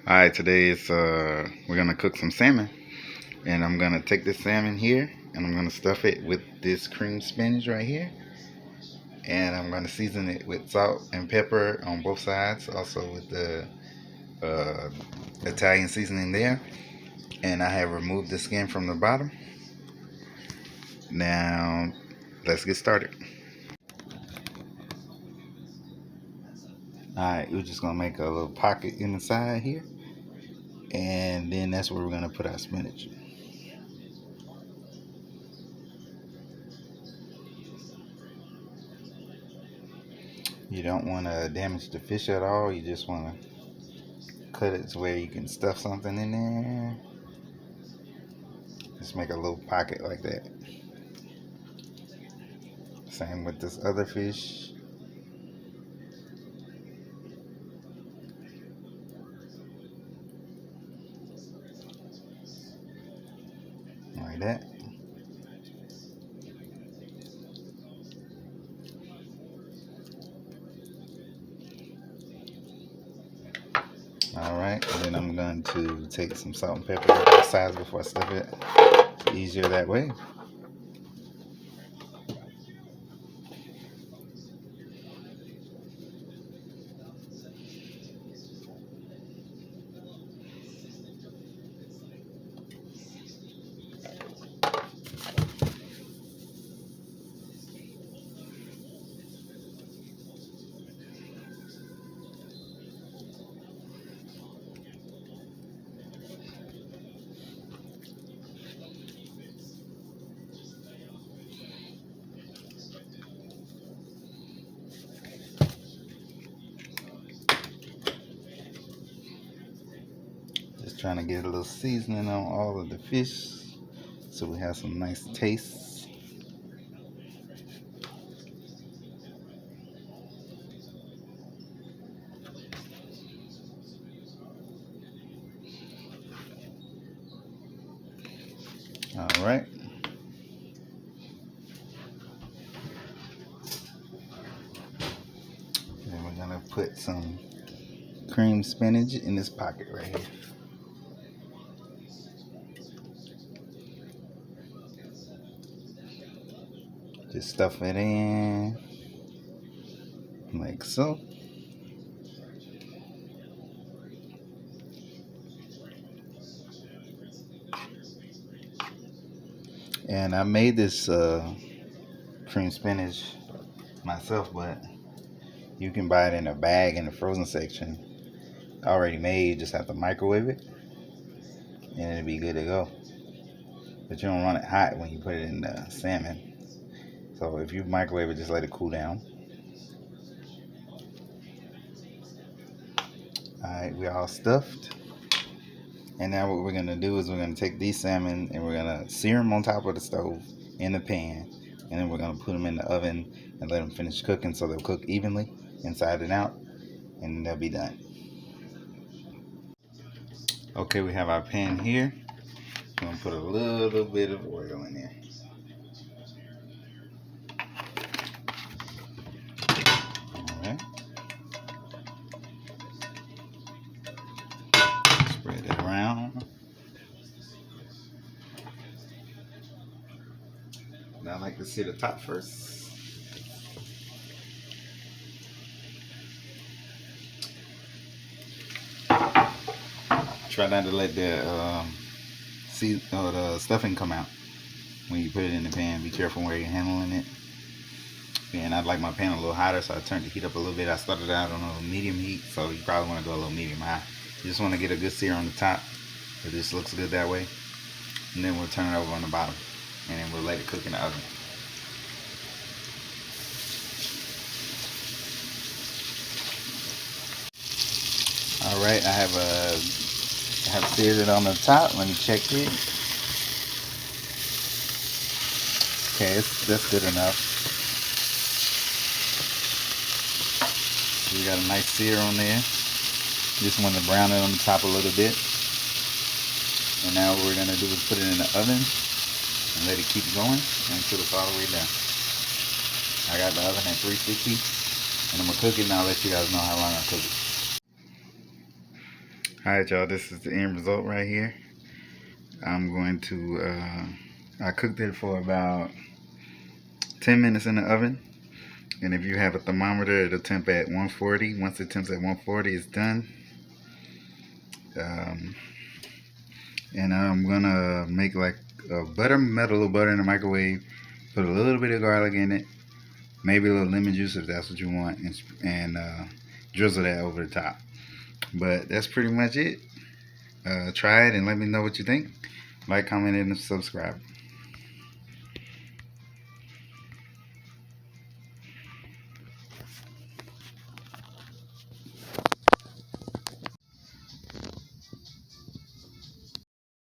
Alright, today is we're gonna cook some salmon, and I'm gonna take this salmon here and I'm gonna stuff it with this cream spinach right here, and I'm gonna season it with salt and pepper on both sides, also with the uh, Italian seasoning there. And I have removed the skin from the bottom. Now let's get started. Alright, we're just gonna make a little pocket in the side here, and then that's where we're gonna put our spinach. You don't want to damage the fish at all. You just want to cut it to where you can stuff something in there. Just make a little pocket like that. Same with this other fish. Like that. Alright, and then I'm going to take some salt and pepper on both sides before I stuff it. It's easier that way. Just trying to get a little seasoning on all of the fish so we have some nice taste. Alright. Then we're going to put some cream spinach in this pocket right here. Just stuff it in like so. And I made this cream spinach myself, but you can buy it in a bag in the frozen section already made. You just have to microwave it and it'll be good to go. But you don't want it hot when you put it in the salmon. So if you microwave it, just let it cool down. Alright, we're all stuffed. And now what we're going to do is we're going to take these salmon and we're going to sear them on top of the stove in the pan. And then we're going to put them in the oven and let them finish cooking so they'll cook evenly inside and out. And they'll be done. Okay, we have our pan here. I'm going to put a little bit of oil in there. Alright. Spread it around. Now I like to see the top first. Try not to let the the stuffing come out when you put it in the pan. Be careful where you're handling it. And I'd like my pan a little hotter, so I turned the heat up a little bit. I started out on a medium heat, so you probably want to go a little medium high. You just want to get a good sear on the top. It just looks good that way. And then we'll turn it over on the bottom, and then we'll let it cook in the oven. Alright, I have seared it on the top. Let me check it. Okay, that's good enough. So we got a nice sear on there. Just want to brown it on the top a little bit. And now what we're going to do is put it in the oven and let it keep going until it's all the way down. I got the oven at 360 and I'm going to cook it and I'll let you guys know how long I cook it. Alright, y'all, this is the end result right here. I'm going to, I cooked it for about 10 minutes in the oven. And if you have a thermometer, it'll temp at 140. Once it temps at 140, it's done. And I'm gonna make like a melt a little butter in the microwave, put a little bit of garlic in it, maybe a little lemon juice if that's what you want, and drizzle that over the top. But that's pretty much it. Try it and let me know what you think. Like, comment, and subscribe.